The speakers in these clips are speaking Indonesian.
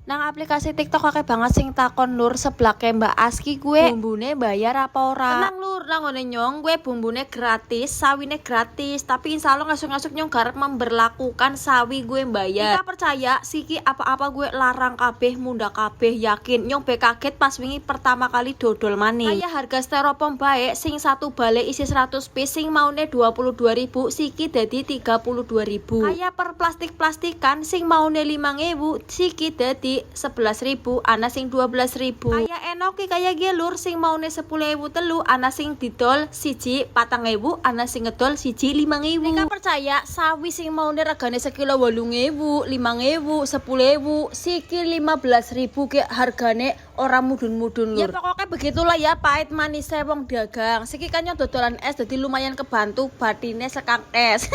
Nang aplikasi TikTok akeh banget sing takon lur seblake Mbak Aski gue bumbune bayar apa ora. Tenang lur, nang ngene nyong gue bumbune gratis, sawine gratis, tapi insya Allah ngasuk-ngasuk nyong garap memberlakukan sawi gue bayar. Kita percaya siki apa-apa gue larang kabeh, munda kabeh, yakin nyong be kaget pas wingi pertama kali dodol maning. Kayak harga styrofoam bae sing satu bale isi 100 piece sing maune 22.000 siki dadi 32.000. Kayak per plastik-plastikan sing maune 5.000 siki dadi 11.000, ana sing 12.000. Kayak enoki kayak gelur sing maune 10.000 telu, ana sing didol siji 4.000, ana sing ngedol siji 5.000. Nika percaya sawi sing maune regane sekilo 8.000, 5.000, 10.000, siki 15.000 ke hargane ora mudun-mudun lur. Ya pokoknya begitulah ya pahit manisnya wong dagang. Siki kan nyong dodolan es jadi lumayan kebantu batine sekang es.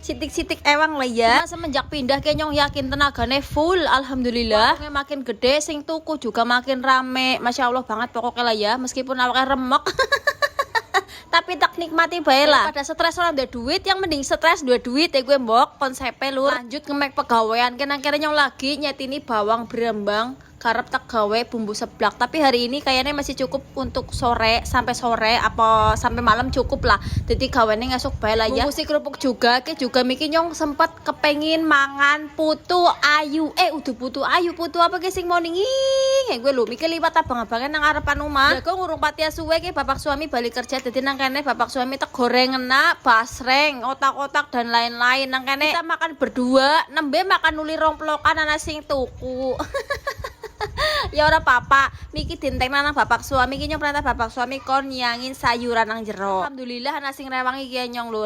Sitik-sitik ewang lah ya. Nah, semenjak pindah ke nyong yakin tenagane full alhamdulillah. Pokoknya makin gede sing tuku juga makin rame. Masya Allah banget pokoknya lah ya. Meskipun awaknya remok. Tapi tak nikmati bae lah. Pada stres orang ada duit, yang mending stres dua duit ya gue mbok konsepnya lur. Lanjut ngemek pegawaian kena-kira nyong lagi nyetini bawang berembang karep tak gawe bumbu seblak, tapi hari ini kayaknya masih cukup untuk sore sampai sore apa sampai malam cukup lah, jadi gawane ngasuk bae lah ya. Bumbu si kerupuk juga ke juga mikir nyong sempet kepengin mangan putu ayu udah putu ayu putu apa ke sing morning gue lu mikir liwat abang-abangnya nang arepan omah. Ya gue ngurung patia suwe ke bapak suami balik kerja, jadi nang kene bapak suami tak goreng enak basreng otak-otak dan lain-lain. Nang kene kita makan berdua nembe makan nuli romplokan ana sing tuku. Ya ora papa, miki dinteng nang bapak suami ki nyong perintah bapak suami kon nyangin sayuran nang jero. Alhamdulillah ana sing rewang iki nyong lur.